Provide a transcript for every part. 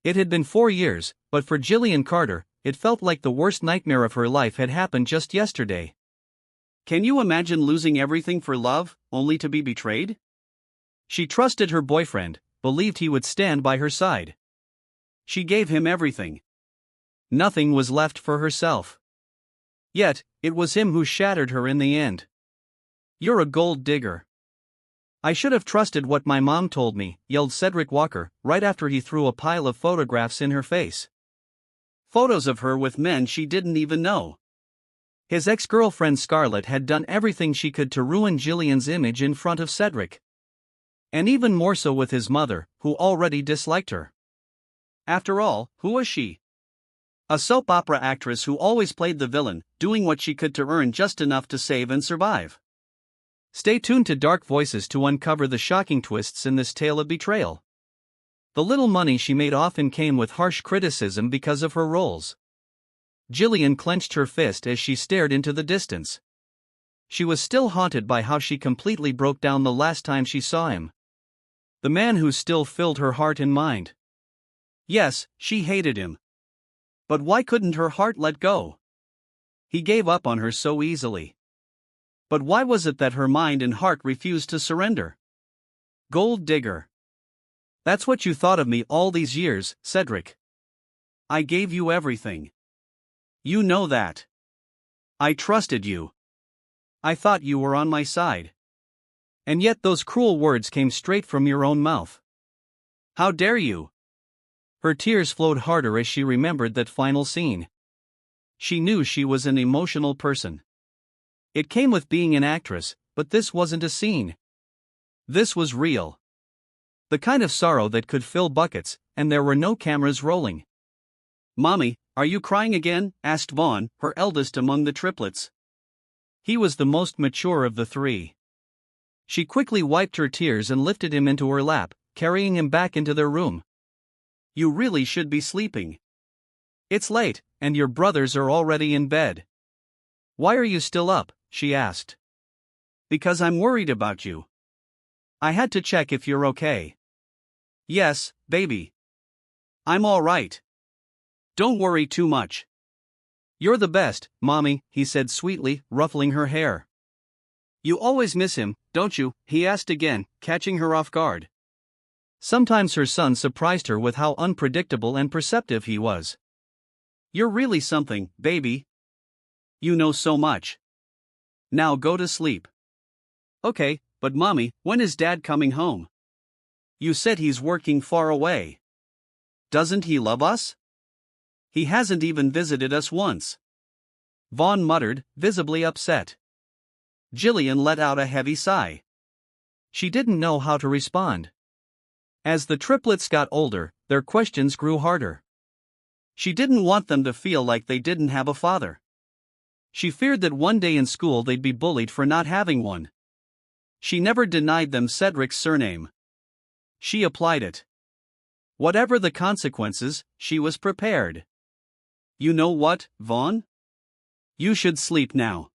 It had been 4 years, but for Jillian Carter, it felt like the worst nightmare of her life had happened just yesterday. Can you imagine losing everything for love, only to be betrayed? She trusted her boyfriend, believed he would stand by her side. She gave him everything. Nothing was left for herself. Yet, it was him who shattered her in the end. "You're a gold digger." "I should have trusted what my mom told me," yelled Cedric Walker, right after he threw a pile of photographs in her face. Photos of her with men she didn't even know. His ex-girlfriend Scarlett had done everything she could to ruin Jillian's image in front of Cedric. And even more so with his mother, who already disliked her. After all, who was she? A soap opera actress who always played the villain, doing what she could to earn just enough to save and survive. Stay tuned to Dark Voices to uncover the shocking twists in this tale of betrayal. The little money she made often came with harsh criticism because of her roles. Jillian clenched her fist as she stared into the distance. She was still haunted by how she completely broke down the last time she saw him. The man who still filled her heart and mind. Yes, she hated him. But why couldn't her heart let go? He gave up on her so easily. But why was it that her mind and heart refused to surrender? Gold digger. That's what you thought of me all these years, Cedric. I gave you everything. You know that. I trusted you. I thought you were on my side. And yet those cruel words came straight from your own mouth. How dare you? Her tears flowed harder as she remembered that final scene. She knew she was an emotional person. It came with being an actress, but this wasn't a scene. This was real. The kind of sorrow that could fill buckets, and there were no cameras rolling. "Mommy, are you crying again?" asked Vaughn, her eldest among the triplets. He was the most mature of the three. She quickly wiped her tears and lifted him into her lap, carrying him back into their room. "You really should be sleeping. It's late, and your brothers are already in bed." "Why are you still up?" she asked. "Because I'm worried about you. I had to check if you're okay." "Yes, baby. I'm all right. Don't worry too much." "You're the best, Mommy," he said sweetly, ruffling her hair. "You always miss him, don't you?" he asked again, catching her off guard. Sometimes her son surprised her with how unpredictable and perceptive he was. "You're really something, baby. You know so much. Now go to sleep." "Okay, but Mommy, when is Dad coming home? You said he's working far away. Doesn't he love us? He hasn't even visited us once." Vaughn muttered, visibly upset. Jillian let out a heavy sigh. She didn't know how to respond. As the triplets got older, their questions grew harder. She didn't want them to feel like they didn't have a father. She feared that one day in school they'd be bullied for not having one. She never denied them Cedric's surname. She applied it. Whatever the consequences, she was prepared. "You know what, Vaughn? You should sleep now.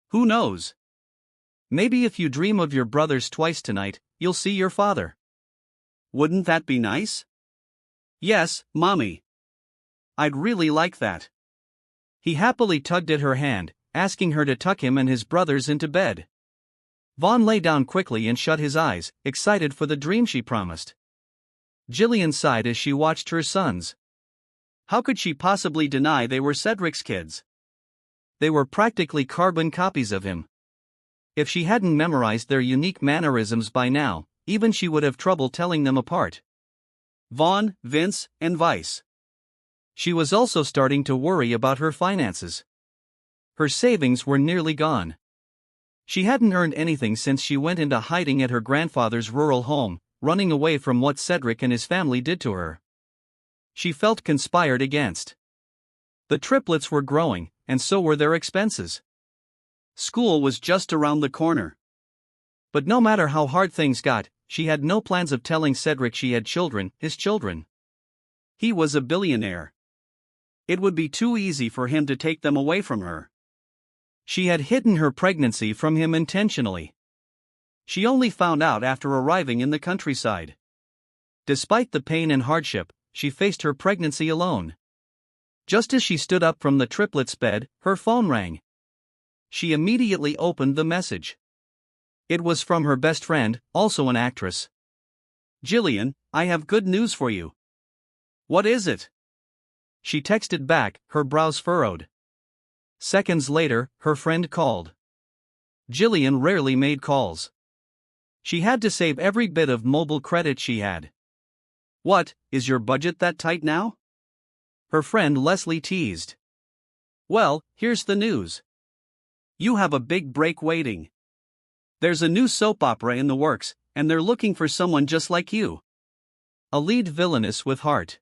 Who knows? Maybe if you dream of your brothers twice tonight, you'll see your father." "Wouldn't that be nice?" "Yes, Mommy. I'd really like that." He happily tugged at her hand, asking her to tuck him and his brothers into bed. Vaughn lay down quickly and shut his eyes, excited for the dream she promised. Jillian sighed as she watched her sons. How could she possibly deny they were Cedric's kids? They were practically carbon copies of him. If she hadn't memorized their unique mannerisms by now, even she would have trouble telling them apart. Vaughn, Vince, and Vice. She was also starting to worry about her finances. Her savings were nearly gone. She hadn't earned anything since she went into hiding at her grandfather's rural home, running away from what Cedric and his family did to her. She felt conspired against. The triplets were growing, and so were their expenses. School was just around the corner. But no matter how hard things got, she had no plans of telling Cedric she had children, his children. He was a billionaire. It would be too easy for him to take them away from her. She had hidden her pregnancy from him intentionally. She only found out after arriving in the countryside. Despite the pain and hardship, she faced her pregnancy alone. Just as she stood up from the triplets' bed, her phone rang. She immediately opened the message. It was from her best friend, also an actress. "Jillian, I have good news for you." "What is it?" She texted back, her brows furrowed. Seconds later, her friend called. Jillian rarely made calls. She had to save every bit of mobile credit she had. "What, is your budget that tight now?" her friend Leslie teased. "Well, here's the news. You have a big break waiting. There's a new soap opera in the works, and they're looking for someone just like you. A lead villainess with heart."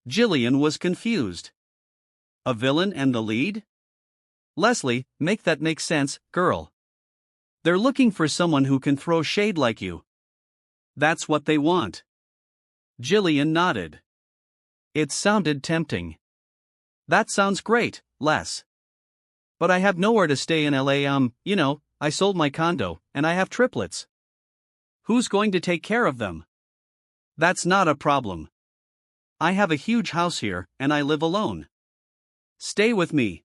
Jillian was confused. A villain and the lead? "Leslie, make that make sense, girl. They're looking for someone who can throw shade like you." "That's what they want." Jillian nodded. It sounded tempting. "That sounds great, Les. But I have nowhere to stay in LA. I sold my condo, and I have triplets. Who's going to take care of them?" "That's not a problem. I have a huge house here, and I live alone. Stay with me.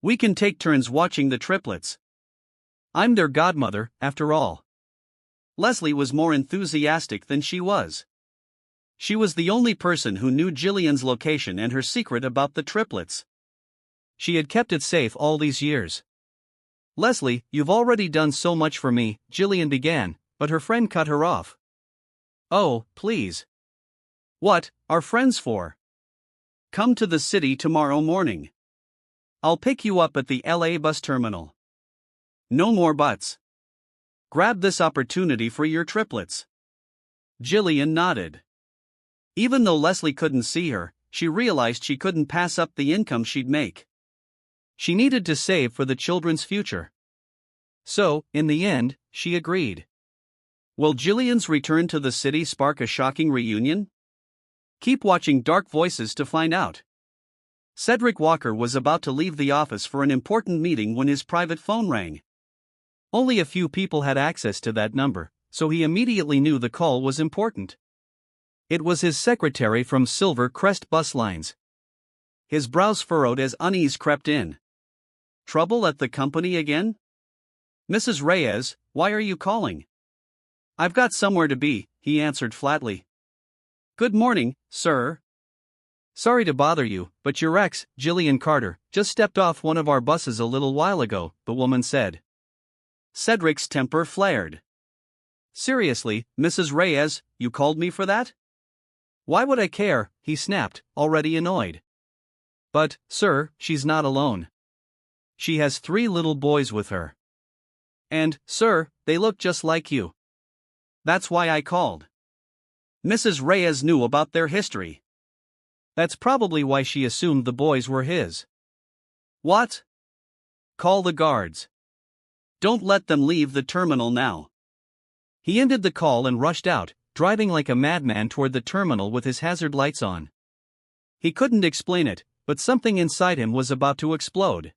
We can take turns watching the triplets. I'm their godmother, after all." Leslie was more enthusiastic than she was. She was the only person who knew Jillian's location and her secret about the triplets. She had kept it safe all these years. "Leslie, you've already done so much for me," Jillian began, but her friend cut her off. "Oh, please. What are friends for? Come to the city tomorrow morning. I'll pick you up at the LA bus terminal. No more buts. Grab this opportunity for your triplets." Jillian nodded. Even though Leslie couldn't see her, she realized she couldn't pass up the income she'd make. She needed to save for the children's future. So, in the end, she agreed. Will Jillian's return to the city spark a shocking reunion? Keep watching Dark Voices to find out. Cedric Walker was about to leave the office for an important meeting when his private phone rang. Only a few people had access to that number, so he immediately knew the call was important. It was his secretary from Silver Crest Bus Lines. His brows furrowed as unease crept in. "Trouble at the company again?" "Mrs. Reyes, why are you calling?" "I've got somewhere to be," he answered flatly. "Good morning, sir. Sorry to bother you, but your ex, Jillian Carter, just stepped off one of our buses a little while ago," the woman said. Cedric's temper flared. "Seriously, Mrs. Reyes, you called me for that?" "Why would I care?" he snapped, already annoyed. "But, sir, she's not alone. She has 3 little boys with her. And, sir, they look just like you. That's why I called." Mrs. Reyes knew about their history. That's probably why she assumed the boys were his. "What?" "Call the guards. Don't let them leave the terminal now." He ended the call and rushed out, driving like a madman toward the terminal with his hazard lights on. He couldn't explain it, but something inside him was about to explode.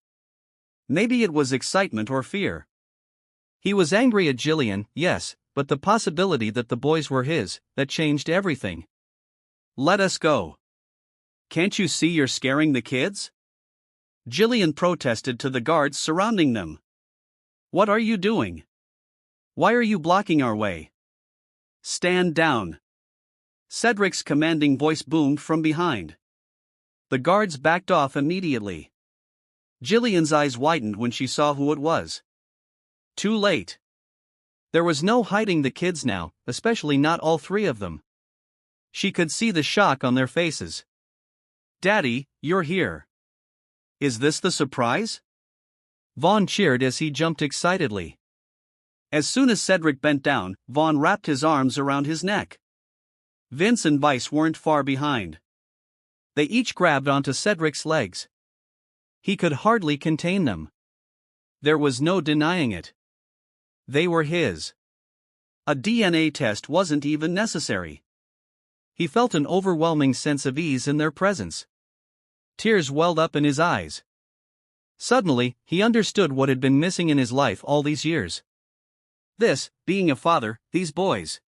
Maybe it was excitement or fear. He was angry at Jillian, yes, but the possibility that the boys were his, that changed everything. "Let us go. Can't you see you're scaring the kids?" Jillian protested to the guards surrounding them. "What are you doing? Why are you blocking our way? Stand down." Cedric's commanding voice boomed from behind. The guards backed off immediately. Jillian's eyes widened when she saw who it was. Too late. There was no hiding the kids now, especially not all 3 of them. She could see the shock on their faces. "Daddy, you're here. Is this the surprise?" Vaughn cheered as he jumped excitedly. As soon as Cedric bent down, Vaughn wrapped his arms around his neck. Vince and Vice weren't far behind. They each grabbed onto Cedric's legs. He could hardly contain them. There was no denying it. They were his. A DNA test wasn't even necessary. He felt an overwhelming sense of ease in their presence. Tears welled up in his eyes. Suddenly, he understood what had been missing in his life all these years. Being a father, these boys.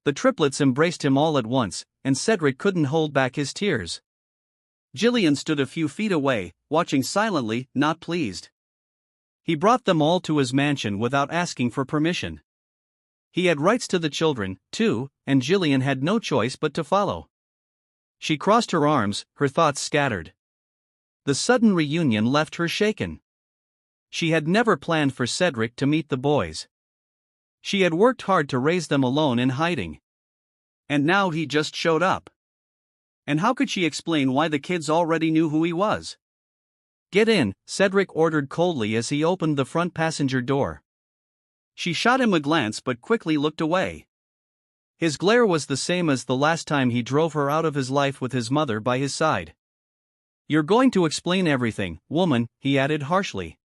The triplets embraced him all at once, and Cedric couldn't hold back his tears. Jillian stood a few feet away, watching silently, not pleased. He brought them all to his mansion without asking for permission. He had rights to the children, too, and Jillian had no choice but to follow. She crossed her arms, her thoughts scattered. The sudden reunion left her shaken. She had never planned for Cedric to meet the boys. She had worked hard to raise them alone in hiding. And now he just showed up. And how could she explain why the kids already knew who he was? "Get in," Cedric ordered coldly as he opened the front passenger door. She shot him a glance but quickly looked away. His glare was the same as the last time he drove her out of his life with his mother by his side. "You're going to explain everything, woman," he added harshly.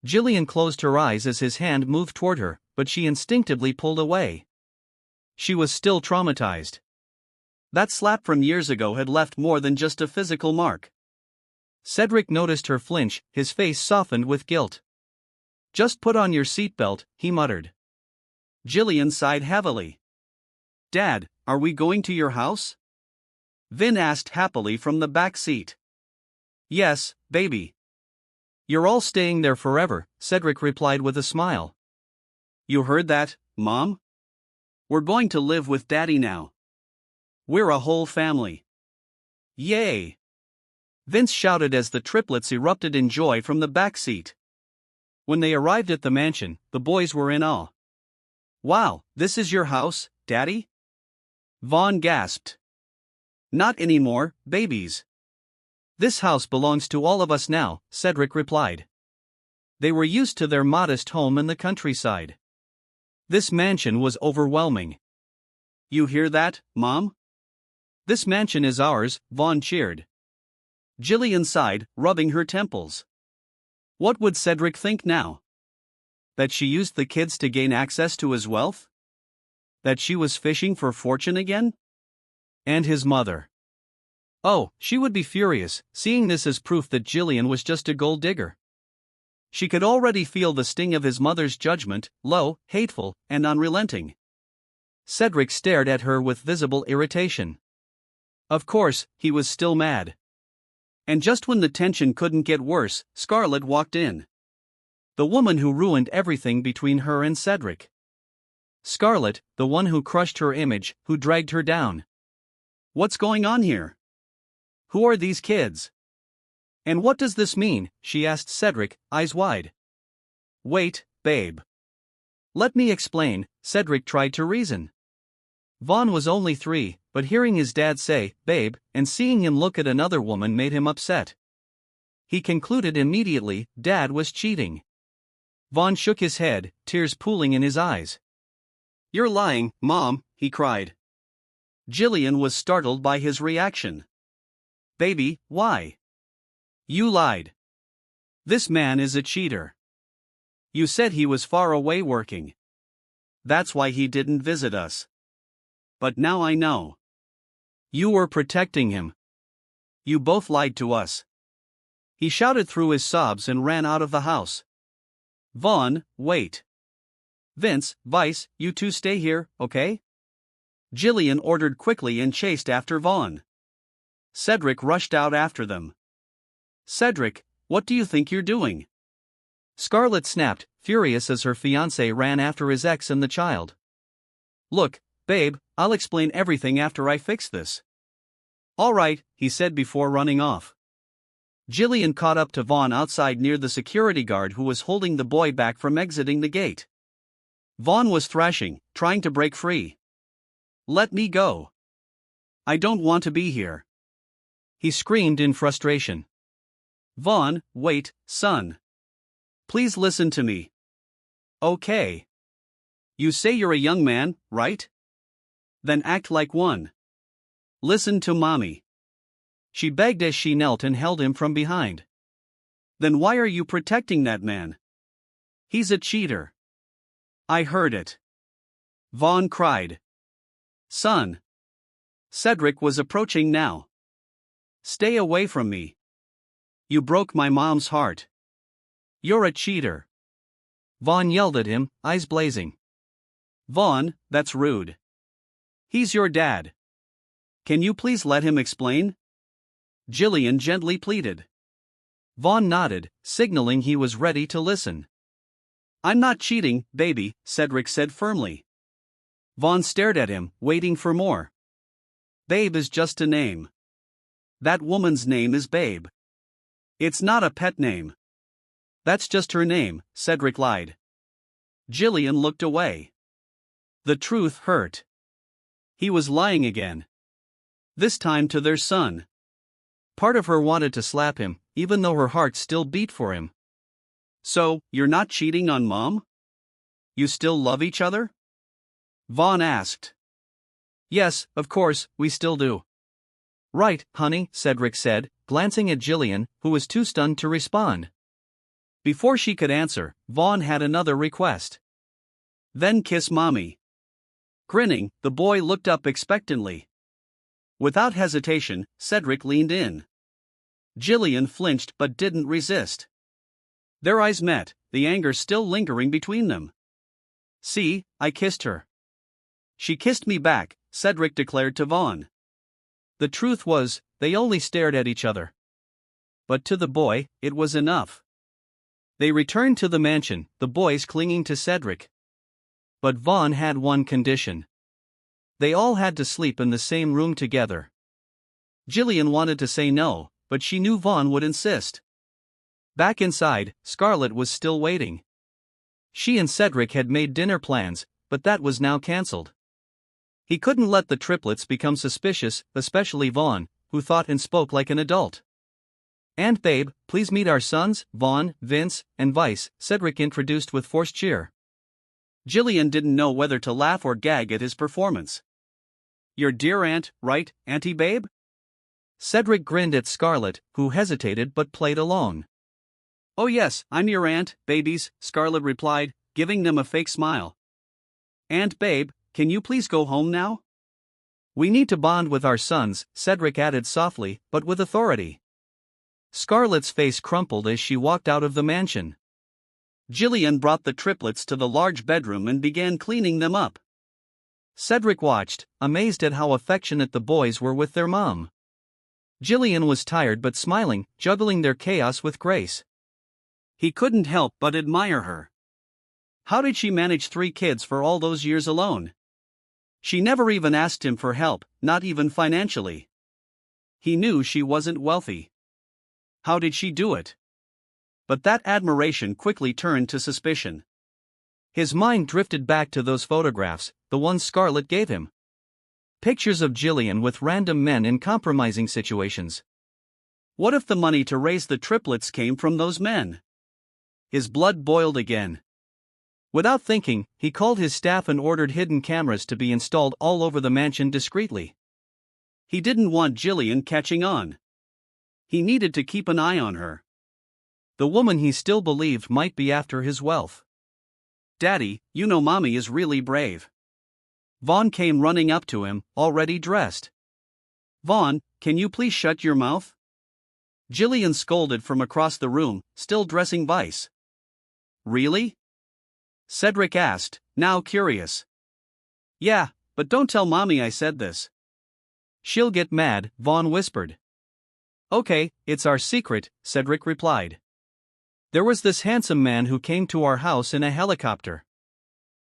Jillian closed her eyes as his hand moved toward her, but she instinctively pulled away. She was still traumatized. That slap from years ago had left more than just a physical mark. Cedric noticed her flinch, his face softened with guilt. "Just put on your seatbelt," he muttered. Jillian sighed heavily. "Dad, are we going to your house?" Vin asked happily from the back seat. "Yes, baby." "You're all staying there forever," Cedric replied with a smile. "You heard that, Mom? We're going to live with Daddy now. We're a whole family." "Yay!" Vince shouted as the triplets erupted in joy from the back seat. When they arrived at the mansion, the boys were in awe. "Wow, this is your house, Daddy?" Vaughn gasped. "Not anymore, babies. This house belongs to all of us now," Cedric replied. They were used to their modest home in the countryside. This mansion was overwhelming. "You hear that, Mom? This mansion is ours," Vaughn cheered. Jillian sighed, rubbing her temples. What would Cedric think now? That she used the kids to gain access to his wealth? That she was fishing for fortune again? And his mother. Oh, she would be furious, seeing this as proof that Jillian was just a gold digger. She could already feel the sting of his mother's judgment, low, hateful, and unrelenting. Cedric stared at her with visible irritation. Of course, he was still mad. And just when the tension couldn't get worse, Scarlett walked in. The woman who ruined everything between her and Cedric. Scarlett, the one who crushed her image, who dragged her down. What's going on here? Who are these kids? And what does this mean? She asked Cedric, eyes wide. Wait, babe. Let me explain, Cedric tried to reason. Vaughn was only 3, but hearing his dad say, babe, and seeing him look at another woman made him upset. He concluded immediately, Dad was cheating. Vaughn shook his head, tears pooling in his eyes. You're lying, Mom, he cried. Jillian was startled by his reaction. Baby, why? You lied. This man is a cheater. You said he was far away working. That's why he didn't visit us. But now I know. You were protecting him. You both lied to us. He shouted through his sobs and ran out of the house. Vaughn, wait. Vince, Vice, you two stay here, okay? Jillian ordered quickly and chased after Vaughn. Cedric rushed out after them. Cedric, what do you think you're doing? Scarlett snapped, furious as her fiancé ran after his ex and the child. Look, babe, I'll explain everything after I fix this. All right, he said before running off. Jillian caught up to Vaughn outside near the security guard who was holding the boy back from exiting the gate. Vaughn was thrashing, trying to break free. Let me go. I don't want to be here. He screamed in frustration. Vaughn, wait, son. Please listen to me. Okay. You say you're a young man, right? Then act like one. Listen to mommy. She begged as she knelt and held him from behind. Then why are you protecting that man? He's a cheater. I heard it. Vaughn cried. Son. Cedric was approaching now. Stay away from me. You broke my mom's heart. You're a cheater. Vaughn yelled at him, eyes blazing. Vaughn, that's rude. He's your dad. Can you please let him explain? Jillian gently pleaded. Vaughn nodded, signaling he was ready to listen. I'm not cheating, baby, Cedric said firmly. Vaughn stared at him, waiting for more. Babe is just a name. That woman's name is Babe. It's not a pet name. That's just her name, Cedric lied. Jillian looked away. The truth hurt. He was lying again. This time to their son. Part of her wanted to slap him, even though her heart still beat for him. So, you're not cheating on Mom? You still love each other? Vaughn asked. Yes, of course, we still do. Right, honey, Cedric said, glancing at Jillian, who was too stunned to respond. Before she could answer, Vaughn had another request. Then kiss Mommy. Grinning, the boy looked up expectantly. Without hesitation, Cedric leaned in. Jillian flinched but didn't resist. Their eyes met, the anger still lingering between them. See, I kissed her. She kissed me back, Cedric declared to Vaughn. The truth was, they only stared at each other. But to the boy, it was enough. They returned to the mansion, the boys clinging to Cedric. But Vaughn had one condition. They all had to sleep in the same room together. Jillian wanted to say no, but she knew Vaughn would insist. Back inside, Scarlett was still waiting. She and Cedric had made dinner plans, but that was now cancelled. He couldn't let the triplets become suspicious, especially Vaughn, who thought and spoke like an adult. "Aunt Babe, please meet our sons, Vaughn, Vince, and Vice," Cedric introduced with forced cheer. Jillian didn't know whether to laugh or gag at his performance. Your dear aunt, right, Auntie Babe? Cedric grinned at Scarlett, who hesitated but played along. Oh yes, I'm your aunt, babies, Scarlett replied, giving them a fake smile. Aunt Babe, can you please go home now? We need to bond with our sons, Cedric added softly, but with authority. Scarlett's face crumpled as she walked out of the mansion. Jillian brought the triplets to the large bedroom and began cleaning them up. Cedric watched, amazed at how affectionate the boys were with their mom. Jillian was tired but smiling, juggling their chaos with grace. He couldn't help but admire her. How did she manage 3 kids for all those years alone? She never even asked him for help, not even financially. He knew she wasn't wealthy. How did she do it? But that admiration quickly turned to suspicion. His mind drifted back to those photographs, the ones Scarlett gave him. Pictures of Jillian with random men in compromising situations. What if the money to raise the triplets came from those men? His blood boiled again. Without thinking, he called his staff and ordered hidden cameras to be installed all over the mansion discreetly. He didn't want Jillian catching on. He needed to keep an eye on her. The woman he still believed might be after his wealth. Daddy, you know Mommy is really brave. Vaughn came running up to him, already dressed. Vaughn, can you please shut your mouth? Jillian scolded from across the room, still dressing Vice. Really? Cedric asked, now curious. Yeah, but don't tell Mommy I said this. She'll get mad, Vaughn whispered. Okay, it's our secret, Cedric replied. There was this handsome man who came to our house in a helicopter.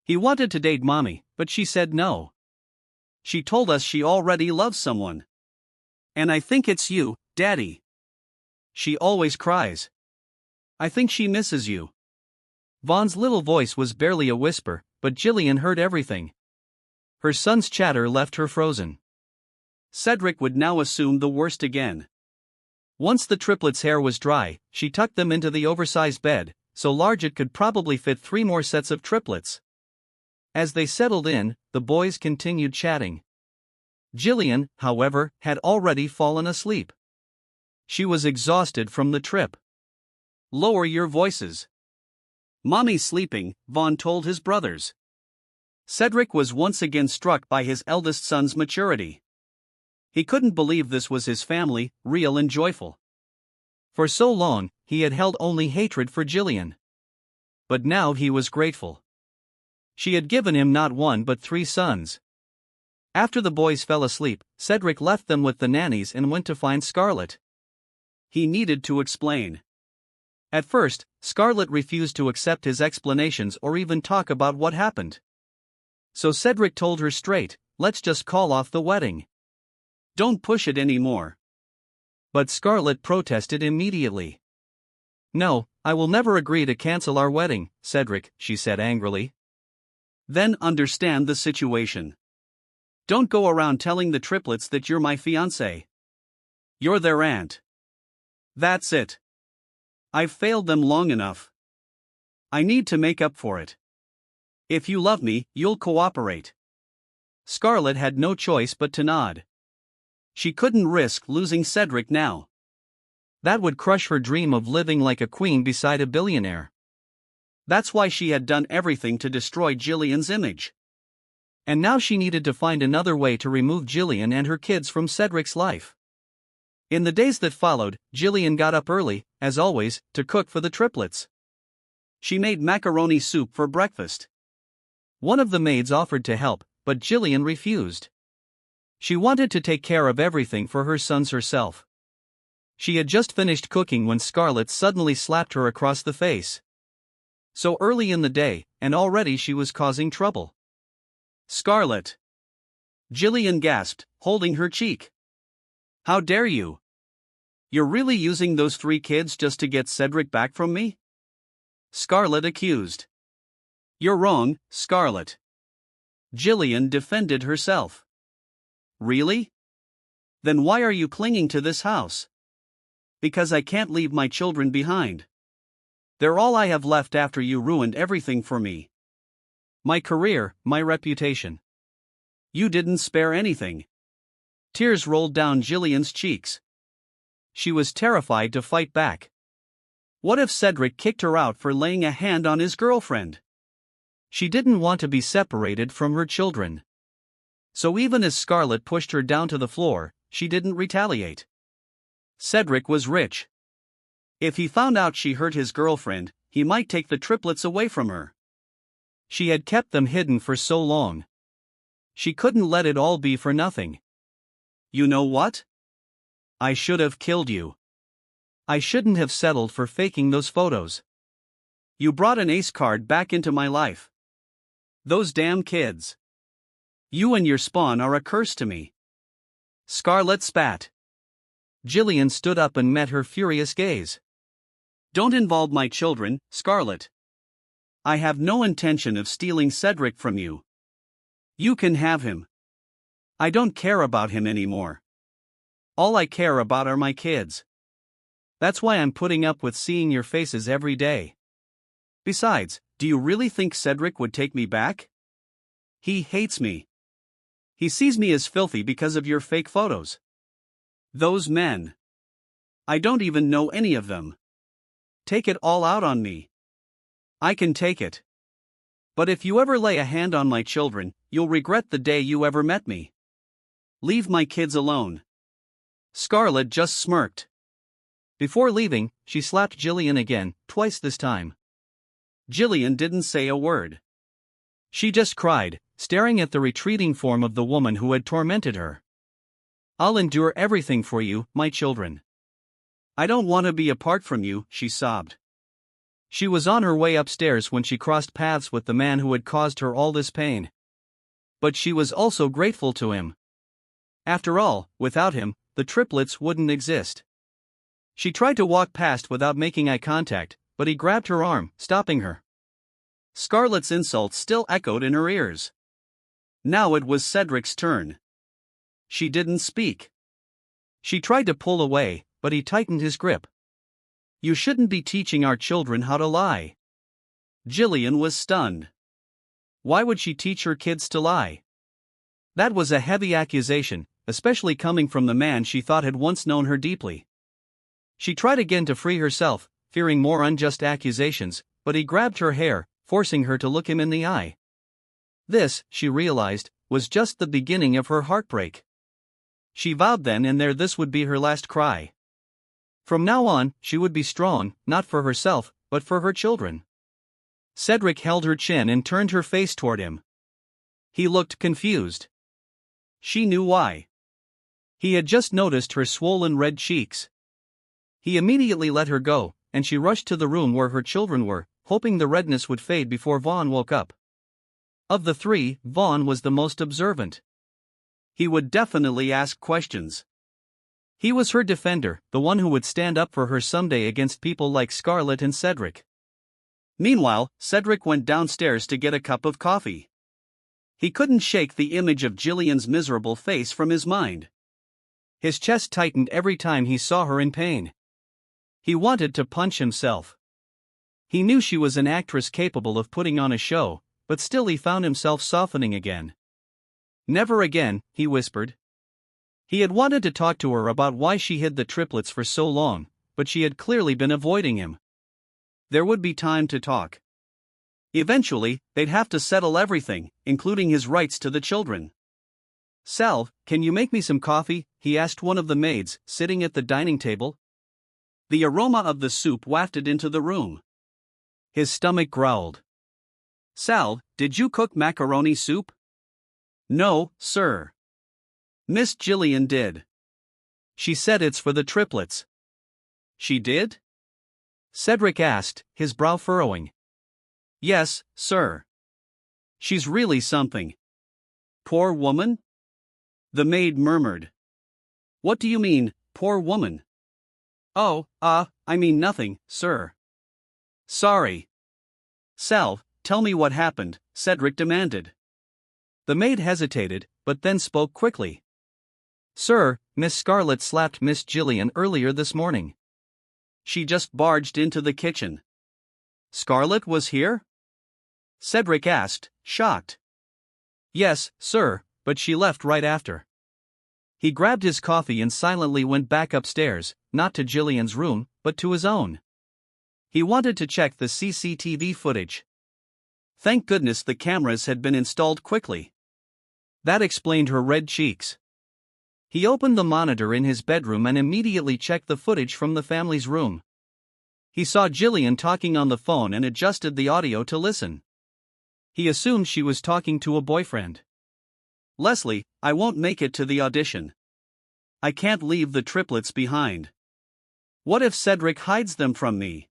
He wanted to date Mommy, but she said no. She told us she already loves someone. And I think it's you, Daddy. She always cries. I think she misses you. Vaughn's little voice was barely a whisper, but Jillian heard everything. Her son's chatter left her frozen. Cedric would now assume the worst again. Once the triplets' hair was dry, she tucked them into the oversized bed, so large it could probably fit 3 more sets of triplets. As they settled in, the boys continued chatting. Jillian, however, had already fallen asleep. She was exhausted from the trip. Lower your voices. Mommy's sleeping, Vaughn told his brothers. Cedric was once again struck by his eldest son's maturity. He couldn't believe this was his family, real and joyful. For so long, he had held only hatred for Jillian. But now he was grateful. She had given him not 1 but 3 sons. After the boys fell asleep, Cedric left them with the nannies and went to find Scarlett. He needed to explain. At first, Scarlett refused to accept his explanations or even talk about what happened. So Cedric told her straight, "Let's just call off the wedding. Don't push it anymore." But Scarlett protested immediately. "No, I will never agree to cancel our wedding, Cedric," she said angrily. "Then understand the situation. Don't go around telling the triplets that you're my fiancé. You're their aunt. That's it. I've failed them long enough. I need to make up for it. If you love me, you'll cooperate." Scarlett had no choice but to nod. She couldn't risk losing Cedric now. That would crush her dream of living like a queen beside a billionaire. That's why she had done everything to destroy Jillian's image. And now she needed to find another way to remove Jillian and her kids from Cedric's life. In the days that followed, Jillian got up early, as always, to cook for the triplets. She made macaroni soup for breakfast. One of the maids offered to help, but Jillian refused. She wanted to take care of everything for her sons herself. She had just finished cooking when Scarlett suddenly slapped her across the face. So early in the day, and already she was causing trouble. "Scarlett!" Jillian gasped, holding her cheek. "How dare you? You're really using those 3 kids just to get Cedric back from me?" Scarlett accused. "You're wrong, Scarlett." Jillian defended herself. "Really? Then why are you clinging to this house?" "Because I can't leave my children behind. They're all I have left after you ruined everything for me. My career, my reputation. You didn't spare anything." Tears rolled down Jillian's cheeks. She was terrified to fight back. What if Cedric kicked her out for laying a hand on his girlfriend? She didn't want to be separated from her children. So even as Scarlett pushed her down to the floor, she didn't retaliate. Cedric was rich. If he found out she hurt his girlfriend, he might take the triplets away from her. She had kept them hidden for so long. She couldn't let it all be for nothing. "You know what? I should have killed you. I shouldn't have settled for faking those photos. You brought an ace card back into my life. Those damn kids. You and your spawn are a curse to me." Scarlett spat. Jillian stood up and met her furious gaze. "Don't involve my children, Scarlett. I have no intention of stealing Cedric from you. You can have him. I don't care about him anymore. All I care about are my kids. That's why I'm putting up with seeing your faces every day. Besides, do you really think Cedric would take me back? He hates me. He sees me as filthy because of your fake photos. Those men. I don't even know any of them. Take it all out on me. I can take it. But if you ever lay a hand on my children, you'll regret the day you ever met me. Leave my kids alone." Scarlett just smirked. Before leaving, she slapped Jillian again, twice this time. Jillian didn't say a word. She just cried, staring at the retreating form of the woman who had tormented her. "I'll endure everything for you, my children." "I don't want to be apart from you," she sobbed. She was on her way upstairs when she crossed paths with the man who had caused her all this pain. But she was also grateful to him. After all, without him, the triplets wouldn't exist. She tried to walk past without making eye contact, but he grabbed her arm, stopping her. Scarlett's insults still echoed in her ears. Now it was Cedric's turn. She didn't speak. She tried to pull away, but he tightened his grip. "You shouldn't be teaching our children how to lie." Jillian was stunned. Why would she teach her kids to lie? That was a heavy accusation, especially coming from the man she thought had once known her deeply. She tried again to free herself, fearing more unjust accusations, but he grabbed her hair, forcing her to look him in the eye. This, she realized, was just the beginning of her heartbreak. She vowed then and there this would be her last cry. From now on, she would be strong, not for herself, but for her children. Cedric held her chin and turned her face toward him. He looked confused. She knew why. He had just noticed her swollen red cheeks. He immediately let her go, and she rushed to the room where her children were, hoping the redness would fade before Vaughn woke up. Of the three, Vaughn was the most observant. He would definitely ask questions. He was her defender, the one who would stand up for her someday against people like Scarlett and Cedric. Meanwhile, Cedric went downstairs to get a cup of coffee. He couldn't shake the image of Jillian's miserable face from his mind. His chest tightened every time he saw her in pain. He wanted to punch himself. He knew she was an actress capable of putting on a show, but still he found himself softening again. "Never again," he whispered. He had wanted to talk to her about why she hid the triplets for so long, but she had clearly been avoiding him. There would be time to talk. Eventually, they'd have to settle everything, including his rights to the children. "Sal, can you make me some coffee?" he asked one of the maids, sitting at the dining table. The aroma of the soup wafted into the room. His stomach growled. "Sal, did you cook macaroni soup?" "No, sir. Miss Jillian did. She said it's for the triplets." "She did?" Cedric asked, his brow furrowing. "Yes, sir. She's really something." "Poor woman?" the maid murmured. "What do you mean, poor woman?" "Oh, I mean nothing, sir." "Sorry." "Sal, tell me what happened," Cedric demanded. The maid hesitated, but then spoke quickly. "Sir, Miss Scarlett slapped Miss Jillian earlier this morning. She just barged into the kitchen." "Scarlett was here?" Cedric asked, shocked. "Yes, sir, but she left right after." He grabbed his coffee and silently went back upstairs, not to Jillian's room, but to his own. He wanted to check the CCTV footage. Thank goodness the cameras had been installed quickly. That explained her red cheeks. He opened the monitor in his bedroom and immediately checked the footage from the family's room. He saw Jillian talking on the phone and adjusted the audio to listen. He assumed she was talking to a boyfriend. "Leslie, I won't make it to the audition. I can't leave the triplets behind. What if Cedric hides them from me?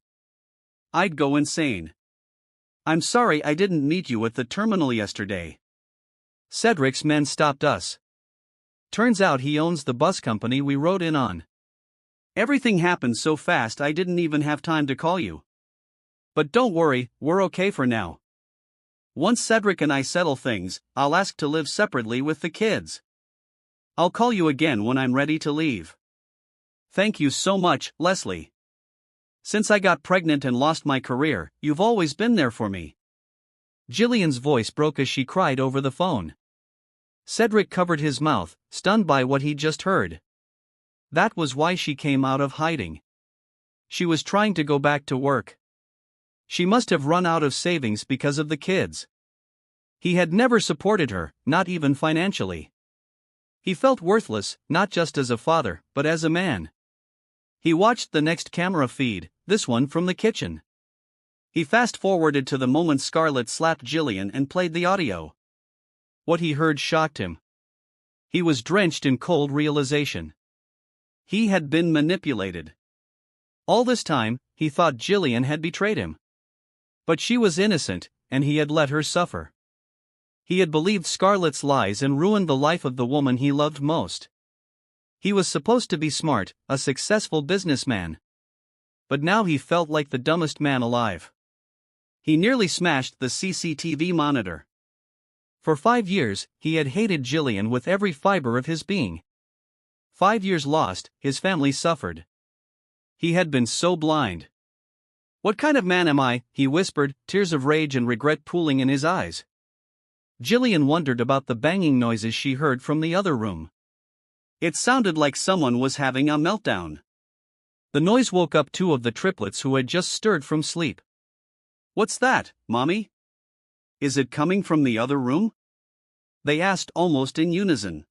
I'd go insane. I'm sorry I didn't meet you at the terminal yesterday. Cedric's men stopped us. Turns out he owns the bus company we rode in on. Everything happened so fast I didn't even have time to call you. But don't worry, we're okay for now. Once Cedric and I settle things, I'll ask to live separately with the kids. I'll call you again when I'm ready to leave. Thank you so much, Leslie. Since I got pregnant and lost my career, you've always been there for me." Jillian's voice broke as she cried over the phone. Cedric covered his mouth, stunned by what he'd just heard. That was why she came out of hiding. She was trying to go back to work. She must have run out of savings because of the kids. He had never supported her, not even financially. He felt worthless, not just as a father, but as a man. He watched the next camera feed, this one from the kitchen. He fast-forwarded to the moment Scarlett slapped Jillian and played the audio. What he heard shocked him. He was drenched in cold realization. He had been manipulated. All this time, he thought Jillian had betrayed him. But she was innocent, and he had let her suffer. He had believed Scarlett's lies and ruined the life of the woman he loved most. He was supposed to be smart, a successful businessman. But now he felt like the dumbest man alive. He nearly smashed the CCTV monitor. For 5 years, he had hated Jillian with every fiber of his being. 5 years lost, his family suffered. He had been so blind. "What kind of man am I?" he whispered, tears of rage and regret pooling in his eyes. Jillian wondered about the banging noises she heard from the other room. It sounded like someone was having a meltdown. The noise woke up 2 of the triplets who had just stirred from sleep. "What's that, Mommy? Is it coming from the other room?" they asked almost in unison.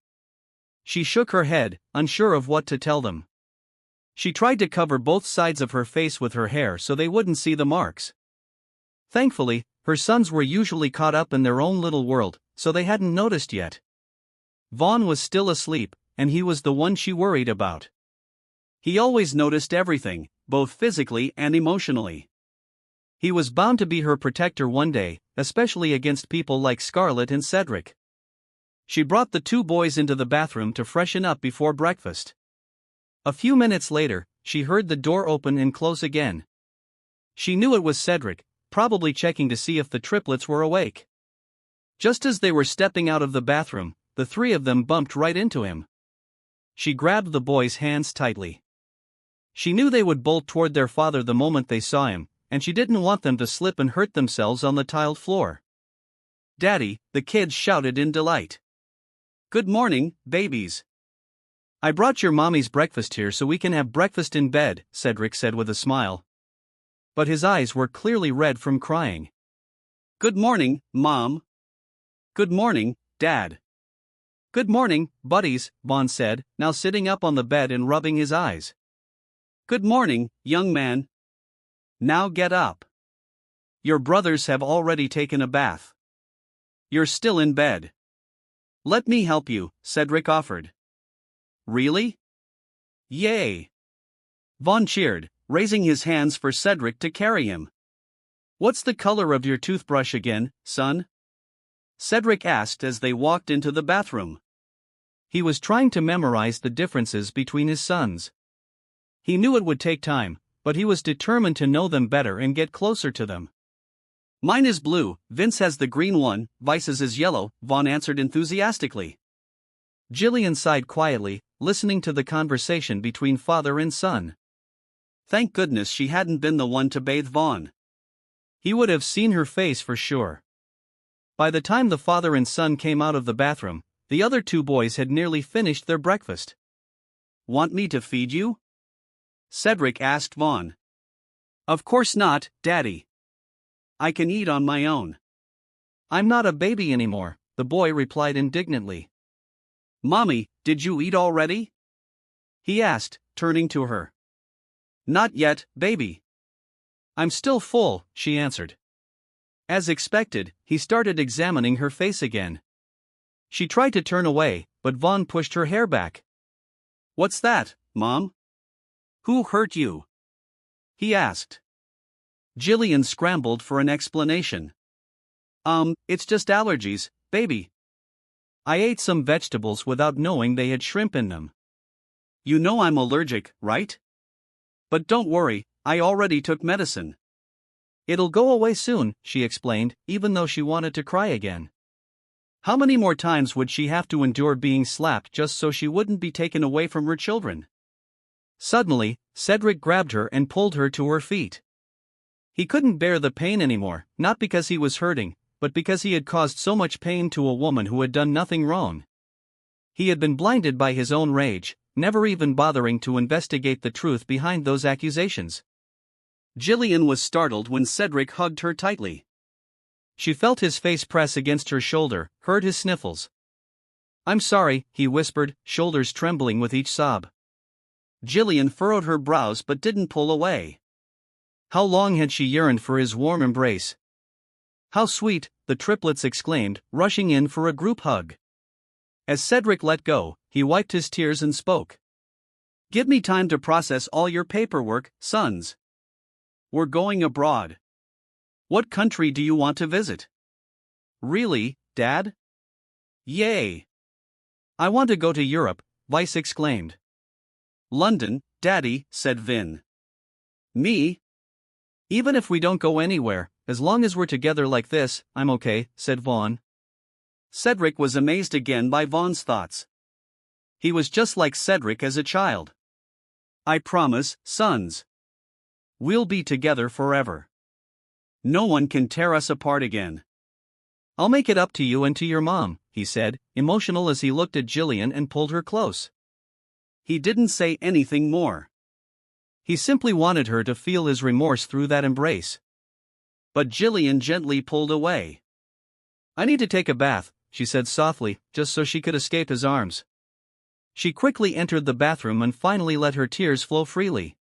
She shook her head, unsure of what to tell them. She tried to cover both sides of her face with her hair so they wouldn't see the marks. Thankfully, her sons were usually caught up in their own little world, so they hadn't noticed yet. Vaughn was still asleep, and he was the one she worried about. He always noticed everything, both physically and emotionally. He was bound to be her protector one day, especially against people like Scarlett and Cedric. She brought the two boys into the bathroom to freshen up before breakfast. A few minutes later, she heard the door open and close again. She knew it was Cedric, probably checking to see if the triplets were awake. Just as they were stepping out of the bathroom, the three of them bumped right into him. She grabbed the boys' hands tightly. She knew they would bolt toward their father the moment they saw him, and she didn't want them to slip and hurt themselves on the tiled floor. "Daddy," the kids shouted in delight. "Good morning, babies." "I brought your mommy's breakfast here so we can have breakfast in bed," Cedric said with a smile. But his eyes were clearly red from crying. "Good morning, Mom." "Good morning, Dad." "Good morning, buddies," Vaughn said, now sitting up on the bed and rubbing his eyes. "Good morning, young man. Now get up. Your brothers have already taken a bath. You're still in bed." "Let me help you," Cedric offered. "Really? Yay!" Vaughn cheered, raising his hands for Cedric to carry him. "What's the color of your toothbrush again, son?" Cedric asked as they walked into the bathroom. He was trying to memorize the differences between his sons. He knew it would take time, but he was determined to know them better and get closer to them. "Mine is blue, Vince has the green one, Vice's is yellow," Vaughn answered enthusiastically. Jillian sighed quietly, listening to the conversation between father and son. Thank goodness she hadn't been the one to bathe Vaughn. He would have seen her face for sure. By the time the father and son came out of the bathroom, the other two boys had nearly finished their breakfast. "Want me to feed you?" Cedric asked Vaughn. "Of course not, Daddy. I can eat on my own." "I'm not a baby anymore," the boy replied indignantly. "Mommy, did you eat already?" he asked, turning to her. "Not yet, baby. I'm still full," she answered. As expected, he started examining her face again. She tried to turn away, but Vaughn pushed her hair back. "What's that, Mom? Who hurt you?" he asked. Jillian scrambled for an explanation. It's just allergies, baby. I ate some vegetables without knowing they had shrimp in them." "You know I'm allergic, right? But don't worry, I already took medicine." "It'll go away soon," she explained, even though she wanted to cry again. How many more times would she have to endure being slapped just so she wouldn't be taken away from her children? Suddenly, Cedric grabbed her and pulled her to her feet. He couldn't bear the pain anymore, not because he was hurting, but because he had caused so much pain to a woman who had done nothing wrong. He had been blinded by his own rage, never even bothering to investigate the truth behind those accusations. Jillian was startled when Cedric hugged her tightly. She felt his face press against her shoulder, heard his sniffles. "I'm sorry," he whispered, shoulders trembling with each sob. Jillian furrowed her brows but didn't pull away. How long had she yearned for his warm embrace? "How sweet," the triplets exclaimed, rushing in for a group hug. As Cedric let go, he wiped his tears and spoke. "Give me time to process all your paperwork, sons. We're going abroad. What country do you want to visit?" "Really, Dad?" "Yay. I want to go to Europe," Vice exclaimed. "London, Daddy," said Vin. "Me? Even if we don't go anywhere, as long as we're together like this, I'm okay," said Vaughn. Cedric was amazed again by Vaughn's thoughts. He was just like Cedric as a child. "I promise, sons. We'll be together forever. No one can tear us apart again." "I'll make it up to you and to your mom," he said, emotional as he looked at Jillian and pulled her close. He didn't say anything more. He simply wanted her to feel his remorse through that embrace. But Jillian gently pulled away. "I need to take a bath," she said softly, just so she could escape his arms. She quickly entered the bathroom and finally let her tears flow freely.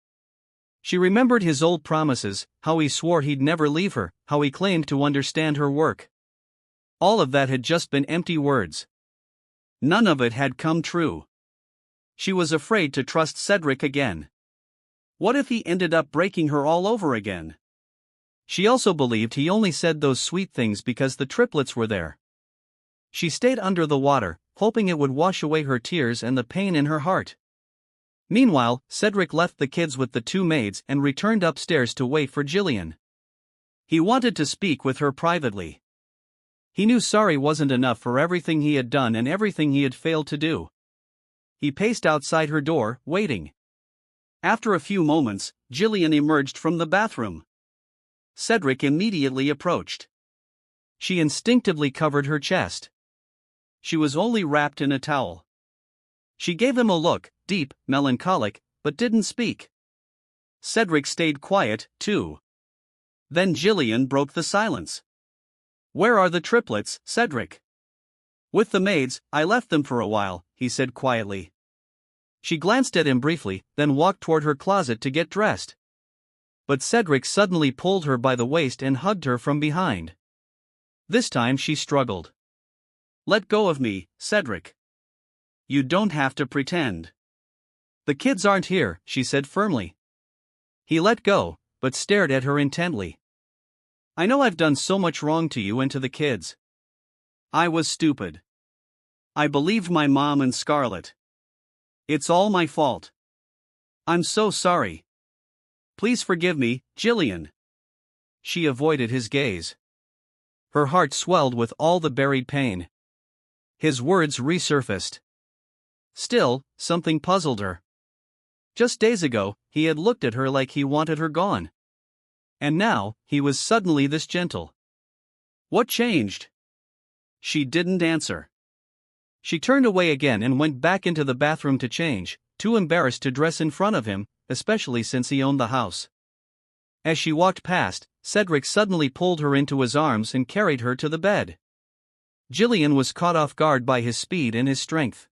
She remembered his old promises, how he swore he'd never leave her, how he claimed to understand her work. All of that had just been empty words. None of it had come true. She was afraid to trust Cedric again. What if he ended up breaking her all over again? She also believed he only said those sweet things because the triplets were there. She stayed under the water, hoping it would wash away her tears and the pain in her heart. Meanwhile, Cedric left the kids with the two maids and returned upstairs to wait for Jillian. He wanted to speak with her privately. He knew sorry wasn't enough for everything he had done and everything he had failed to do. He paced outside her door, waiting. After a few moments, Jillian emerged from the bathroom. Cedric immediately approached. She instinctively covered her chest. She was only wrapped in a towel. She gave him a look, deep, melancholic, but didn't speak. Cedric stayed quiet, too. Then Jillian broke the silence. "Where are the triplets, Cedric?" "With the maids, I left them for a while," he said quietly. She glanced at him briefly, then walked toward her closet to get dressed. But Cedric suddenly pulled her by the waist and hugged her from behind. This time she struggled. "Let go of me, Cedric. You don't have to pretend." "The kids aren't here," she said firmly. He let go, but stared at her intently. "I know I've done so much wrong to you and to the kids. I was stupid. I believed my mom and Scarlett. It's all my fault. I'm so sorry. Please forgive me, Jillian." She avoided his gaze. Her heart swelled with all the buried pain. His words resurfaced. Still, something puzzled her. Just days ago, he had looked at her like he wanted her gone. And now, he was suddenly this gentle. What changed? She didn't answer. She turned away again and went back into the bathroom to change, too embarrassed to dress in front of him, especially since he owned the house. As she walked past, Cedric suddenly pulled her into his arms and carried her to the bed. Jillian was caught off guard by his speed and his strength.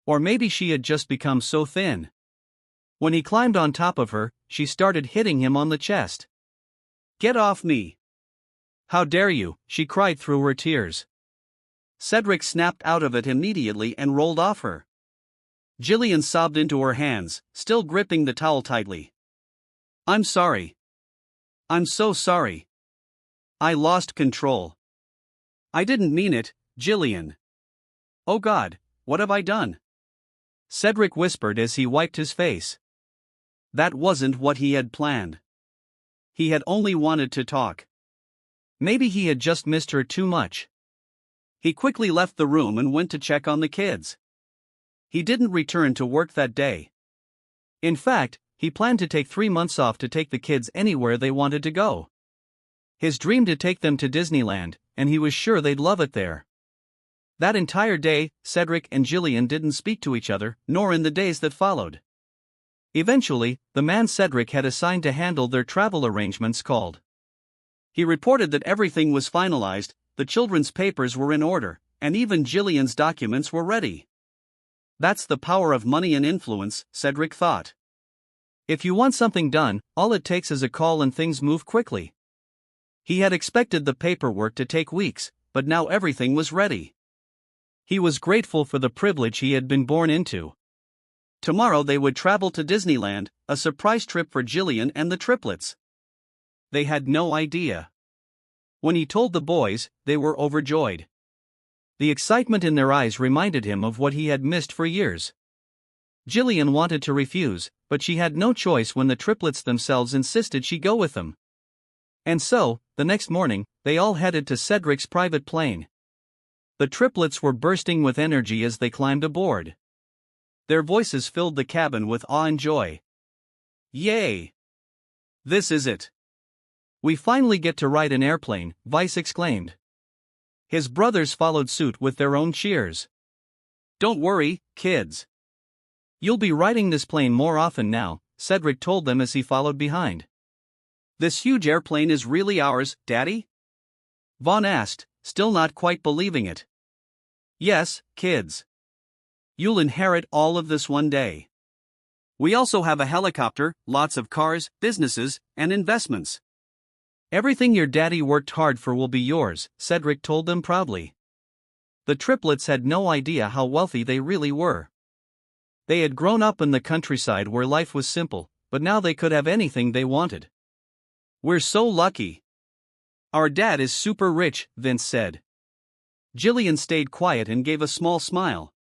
Or maybe she had just become so thin. When he climbed on top of her, she started hitting him on the chest. "Get off me! How dare you!" she cried through her tears. Cedric snapped out of it immediately and rolled off her. Jillian sobbed into her hands, still gripping the towel tightly. "I'm sorry. I'm so sorry. I lost control. I didn't mean it, Jillian. Oh God, what have I done?" Cedric whispered as he wiped his face. That wasn't what he had planned. He had only wanted to talk. Maybe he had just missed her too much. He quickly left the room and went to check on the kids. He didn't return to work that day. In fact, he planned to take 3 months off to take the kids anywhere they wanted to go. His dream to take them to Disneyland, and he was sure they'd love it there. That entire day, Cedric and Jillian didn't speak to each other, nor in the days that followed. Eventually, the man Cedric had assigned to handle their travel arrangements called. He reported that everything was finalized, the children's papers were in order, and even Jillian's documents were ready. That's the power of money and influence, Cedric thought. If you want something done, all it takes is a call and things move quickly. He had expected the paperwork to take weeks, but now everything was ready. He was grateful for the privilege he had been born into. Tomorrow they would travel to Disneyland, a surprise trip for Jillian and the triplets. They had no idea. When he told the boys, they were overjoyed. The excitement in their eyes reminded him of what he had missed for years. Jillian wanted to refuse, but she had no choice when the triplets themselves insisted she go with them. And so, the next morning, they all headed to Cedric's private plane. The triplets were bursting with energy as they climbed aboard. Their voices filled the cabin with awe and joy. "Yay! This is it. We finally get to ride an airplane," Vice exclaimed. His brothers followed suit with their own cheers. "Don't worry, kids. You'll be riding this plane more often now," Cedric told them as he followed behind. "This huge airplane is really ours, Daddy?" Vaughn asked, still not quite believing it. "Yes, kids. You'll inherit all of this one day. We also have a helicopter, lots of cars, businesses, and investments. Everything your daddy worked hard for will be yours," Cedric told them proudly. The triplets had no idea how wealthy they really were. They had grown up in the countryside where life was simple, but now they could have anything they wanted. "We're so lucky. Our dad is super rich," Vince said. Jillian stayed quiet and gave a small smile.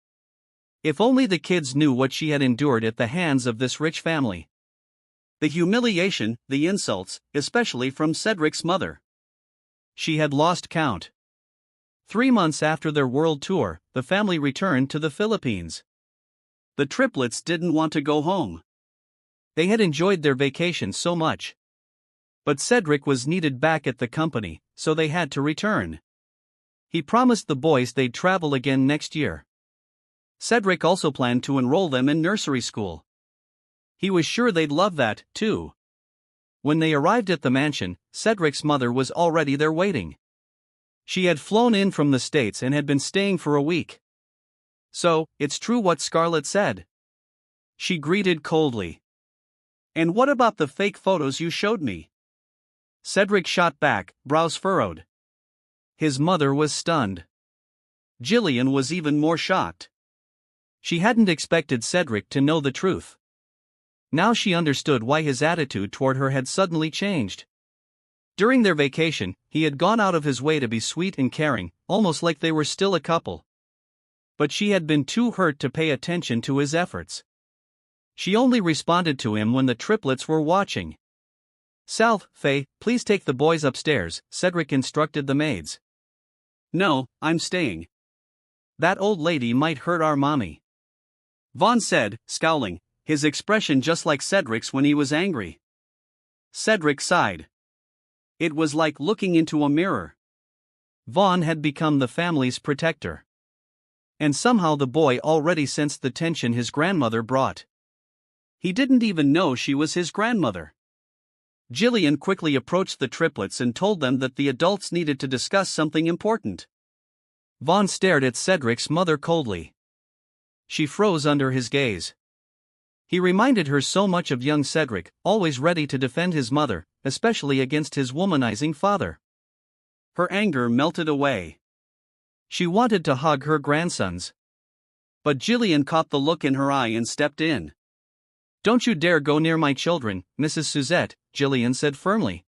If only the kids knew what she had endured at the hands of this rich family. The humiliation, the insults, especially from Cedric's mother. She had lost count. 3 months after their world tour, the family returned to the Philippines. The triplets didn't want to go home. They had enjoyed their vacation so much. But Cedric was needed back at the company, so they had to return. He promised the boys they'd travel again next year. Cedric also planned to enroll them in nursery school. He was sure they'd love that, too. When they arrived at the mansion, Cedric's mother was already there waiting. She had flown in from the States and had been staying for a week. "So, it's true what Scarlett said?" She greeted coldly. "And what about the fake photos you showed me?" Cedric shot back, brows furrowed. His mother was stunned. Jillian was even more shocked. She hadn't expected Cedric to know the truth. Now she understood why his attitude toward her had suddenly changed. During their vacation, he had gone out of his way to be sweet and caring, almost like they were still a couple. But she had been too hurt to pay attention to his efforts. She only responded to him when the triplets were watching. "Sal, Faye, please take the boys upstairs," Cedric instructed the maids. "No, I'm staying. That old lady might hurt our mommy," Vaughn said, scowling, his expression just like Cedric's when he was angry. Cedric sighed. It was like looking into a mirror. Vaughn had become the family's protector. And somehow the boy already sensed the tension his grandmother brought. He didn't even know she was his grandmother. Jillian quickly approached the triplets and told them that the adults needed to discuss something important. Vaughn stared at Cedric's mother coldly. She froze under his gaze. He reminded her so much of young Cedric, always ready to defend his mother, especially against his womanizing father. Her anger melted away. She wanted to hug her grandsons. But Jillian caught the look in her eye and stepped in. "Don't you dare go near my children, Mrs. Suzette," Jillian said firmly.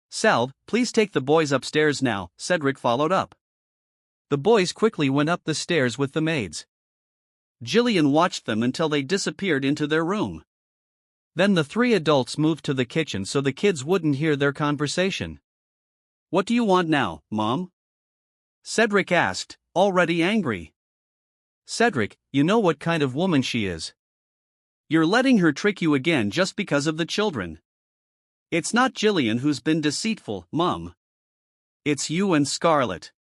"Sal, please take the boys upstairs now," Cedric followed up. The boys quickly went up the stairs with the maids. Jillian watched them until they disappeared into their room. Then the 3 adults moved to the kitchen so the kids wouldn't hear their conversation. "What do you want now, Mom?" Cedric asked, already angry. "Cedric, you know what kind of woman she is. You're letting her trick you again just because of the children. It's not Jillian who's been deceitful, Mom. It's you and Scarlett.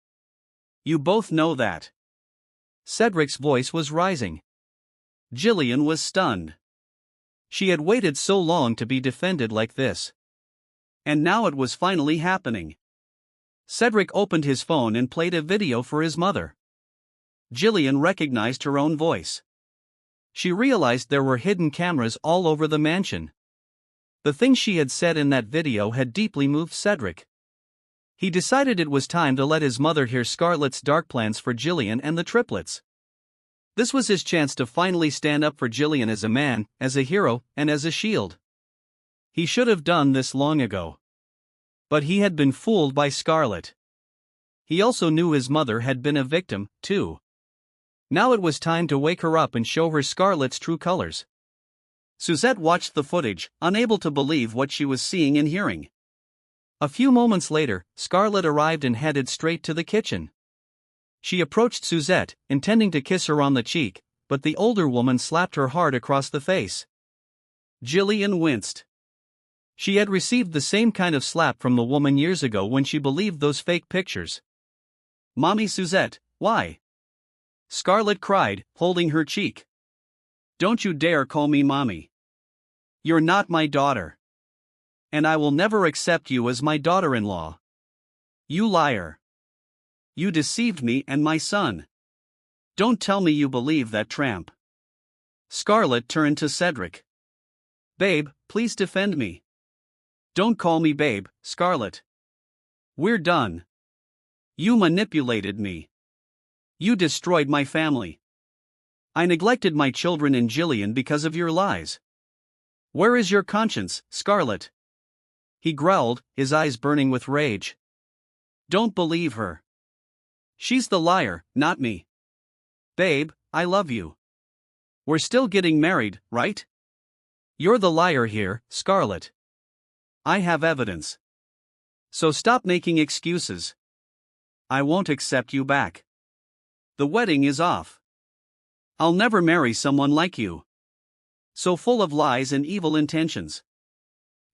You both know that." Cedric's voice was rising. Jillian was stunned. She had waited so long to be defended like this. And now it was finally happening. Cedric opened his phone and played a video for his mother. Jillian recognized her own voice. She realized there were hidden cameras all over the mansion. The things she had said in that video had deeply moved Cedric. He decided it was time to let his mother hear Scarlett's dark plans for Jillian and the triplets. This was his chance to finally stand up for Jillian as a man, as a hero, and as a shield. He should have done this long ago. But he had been fooled by Scarlett. He also knew his mother had been a victim, too. Now it was time to wake her up and show her Scarlett's true colors. Suzette watched the footage, unable to believe what she was seeing and hearing. A few moments later, Scarlett arrived and headed straight to the kitchen. She approached Suzette, intending to kiss her on the cheek, but the older woman slapped her hard across the face. Jillian winced. She had received the same kind of slap from the woman years ago when she believed those fake pictures. "Mommy Suzette, why?" Scarlett cried, holding her cheek. "Don't you dare call me Mommy. You're not my daughter. And I will never accept you as my daughter-in-law. You liar. You deceived me and my son. Don't tell me you believe that tramp." Scarlett turned to Cedric. "Babe, please defend me." "Don't call me babe, Scarlett. We're done. You manipulated me. You destroyed my family. I neglected my children and Jillian because of your lies. Where is your conscience, Scarlett? He growled, his eyes burning with rage. Don't believe her. She's the liar, not me. Babe, I love you. We're still getting married, right? You're the liar here, Scarlett. I have evidence. So stop making excuses. I won't accept you back. The wedding is off. I'll never marry someone like you. So full of lies and evil intentions.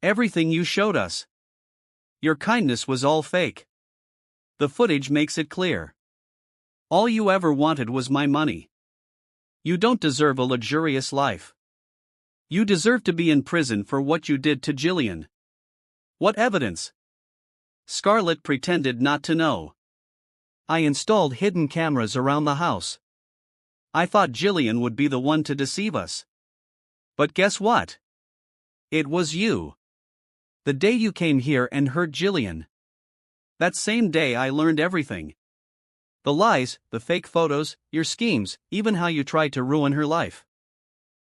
Everything you showed us. Your kindness was all fake. The footage makes it clear. All you ever wanted was my money. You don't deserve a luxurious life. You deserve to be in prison for what you did to Jillian. What evidence? Scarlett pretended not to know. I installed hidden cameras around the house. I thought Jillian would be the one to deceive us. But guess what? It was you. The day you came here and hurt Jillian. That same day I learned everything. The lies, the fake photos, your schemes, even how you tried to ruin her life.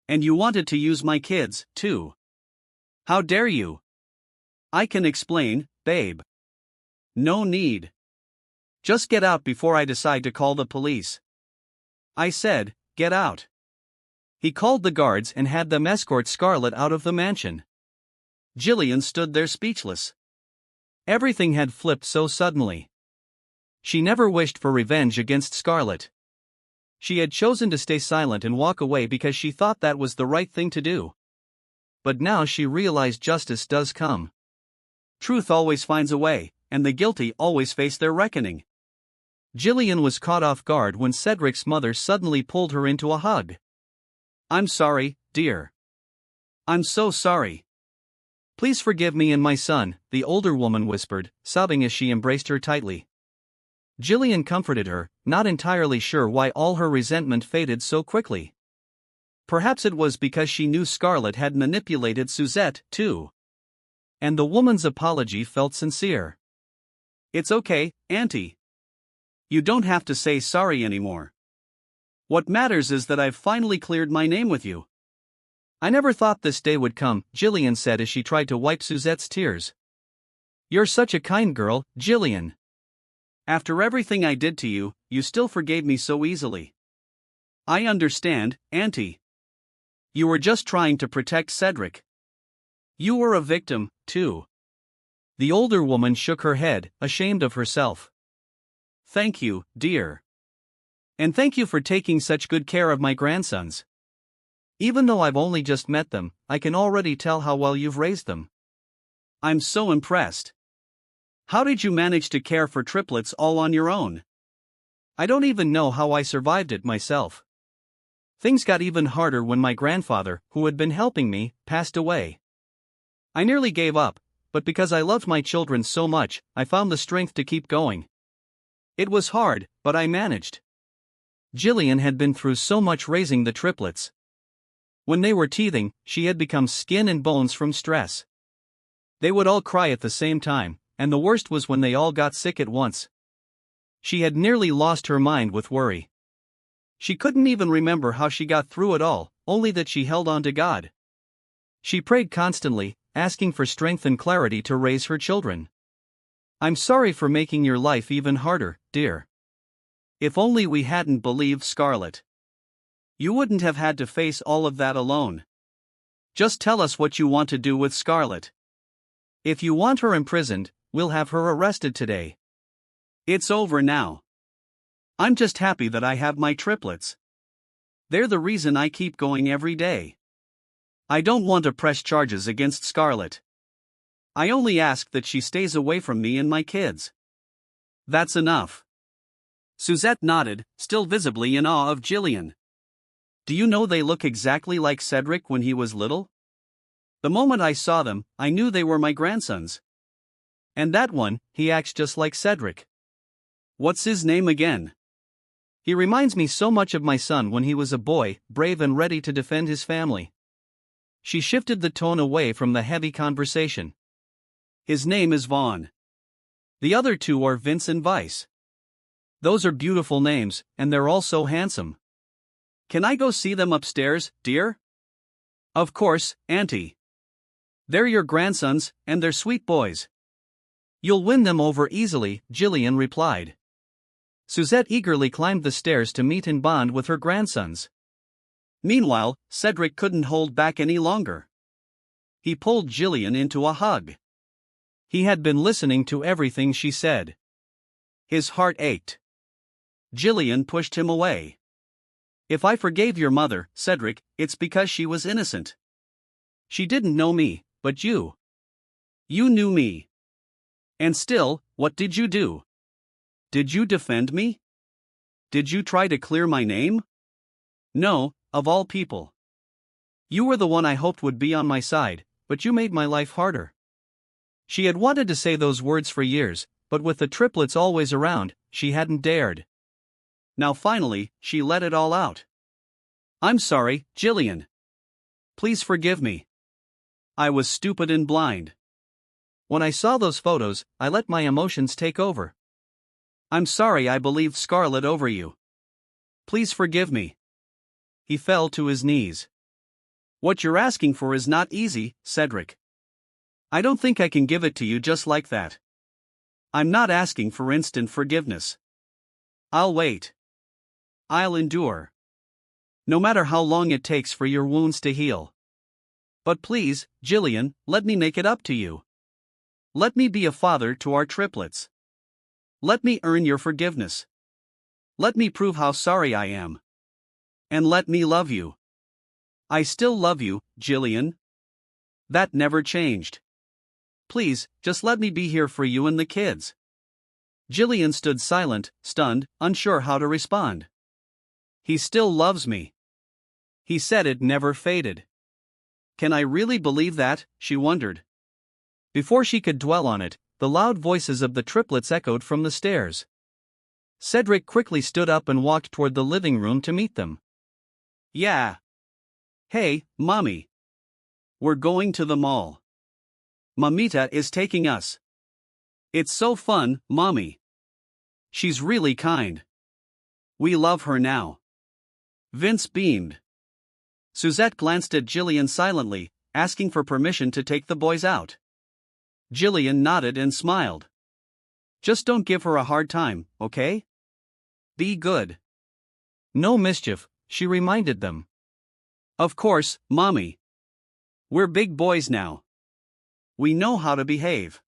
And you wanted to use my kids, too. How dare you? I can explain, babe. No need. Just get out before I decide to call the police. I said, get out. He called the guards and had them escort Scarlett out of the mansion. Jillian stood there speechless. Everything had flipped so suddenly. She never wished for revenge against Scarlett. She had chosen to stay silent and walk away because she thought that was the right thing to do. But now she realized justice does come. Truth always finds a way, and the guilty always face their reckoning. Jillian was caught off guard when Cedric's mother suddenly pulled her into a hug. I'm sorry, dear. I'm so sorry. Please forgive me and my son, the older woman whispered, sobbing as she embraced her tightly. Jillian comforted her, not entirely sure why all her resentment faded so quickly. Perhaps it was because she knew Scarlett had manipulated Suzette, too. And the woman's apology felt sincere. It's okay, Auntie. You don't have to say sorry anymore. What matters is that I've finally cleared my name with you. I never thought this day would come, Jillian said as she tried to wipe Suzette's tears. You're such a kind girl, Jillian. After everything I did to you, you still forgave me so easily. I understand, Auntie. You were just trying to protect Cedric. You were a victim, too. The older woman shook her head, ashamed of herself. Thank you, dear. And thank you for taking such good care of my grandsons. Even though I've only just met them, I can already tell how well you've raised them. I'm so impressed. How did you manage to care for triplets all on your own? I don't even know how I survived it myself. Things got even harder when my grandfather, who had been helping me, passed away. I nearly gave up, but because I loved my children so much, I found the strength to keep going. It was hard, but I managed. Jillian had been through so much raising the triplets. When they were teething, she had become skin and bones from stress. They would all cry at the same time, and the worst was when they all got sick at once. She had nearly lost her mind with worry. She couldn't even remember how she got through it all, only that she held on to God. She prayed constantly, asking for strength and clarity to raise her children. I'm sorry for making your life even harder, dear. If only we hadn't believed Scarlett. You wouldn't have had to face all of that alone. Just tell us what you want to do with Scarlett. If you want her imprisoned, we'll have her arrested today. It's over now. I'm just happy that I have my triplets. They're the reason I keep going every day. I don't want to press charges against Scarlett. I only ask that she stays away from me and my kids. That's enough. Suzette nodded, still visibly in awe of Jillian. Do you know they look exactly like Cedric when he was little? The moment I saw them, I knew they were my grandsons. And that one, he acts just like Cedric. What's his name again? He reminds me so much of my son when he was a boy, brave and ready to defend his family. She shifted the tone away from the heavy conversation. His name is Vaughn. The other two are Vince and Vice. Those are beautiful names, and they're all so handsome. Can I go see them upstairs, dear? Of course, Auntie. They're your grandsons, and they're sweet boys. You'll win them over easily, Jillian replied. Suzette eagerly climbed the stairs to meet and bond with her grandsons. Meanwhile, Cedric couldn't hold back any longer. He pulled Jillian into a hug. He had been listening to everything she said. His heart ached. Jillian pushed him away. If I forgave your mother, Cedric, it's because she was innocent. She didn't know me, but you. You knew me. And still, what did you do? Did you defend me? Did you try to clear my name? No, of all people. You were the one I hoped would be on my side, but you made my life harder. She had wanted to say those words for years, but with the triplets always around, she hadn't dared. Now finally, she let it all out. I'm sorry, Jillian. Please forgive me. I was stupid and blind. When I saw those photos, I let my emotions take over. I'm sorry I believed Scarlett over you. Please forgive me. He fell to his knees. What you're asking for is not easy, Cedric. I don't think I can give it to you just like that. I'm not asking for instant forgiveness. I'll wait. I'll endure. No matter how long it takes for your wounds to heal. But please, Jillian, let me make it up to you. Let me be a father to our triplets. Let me earn your forgiveness. Let me prove how sorry I am. And let me love you. I still love you, Jillian. That never changed. Please, just let me be here for you and the kids. Jillian stood silent, stunned, unsure how to respond. He still loves me. He said it never faded. Can I really believe that? She wondered. Before she could dwell on it, the loud voices of the triplets echoed from the stairs. Cedric quickly stood up and walked toward the living room to meet them. Yeah. Hey, Mommy. We're going to the mall. Mamita is taking us. It's so fun, Mommy. She's really kind. We love her now. Vince beamed. Suzette glanced at Jillian silently, asking for permission to take the boys out. Jillian nodded and smiled. Just don't give her a hard time, okay? Be good. No mischief, she reminded them. Of course, Mommy. We're big boys now. We know how to behave.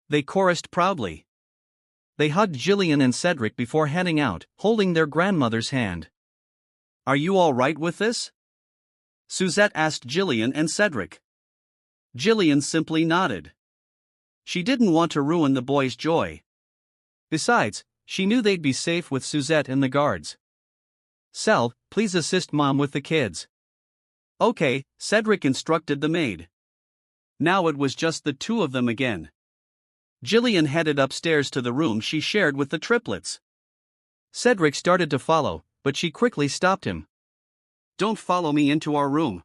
They chorused proudly. They hugged Jillian and Cedric before heading out, holding their grandmother's hand. Are you all right with this? Suzette asked Jillian and Cedric. Jillian simply nodded. She didn't want to ruin the boys' joy. Besides, she knew they'd be safe with Suzette and the guards. Sal, please assist Mom with the kids. Okay, Cedric instructed the maid. Now it was just the two of them again. Jillian headed upstairs to the room she shared with the triplets. Cedric started to follow, but she quickly stopped him. Don't follow me into our room.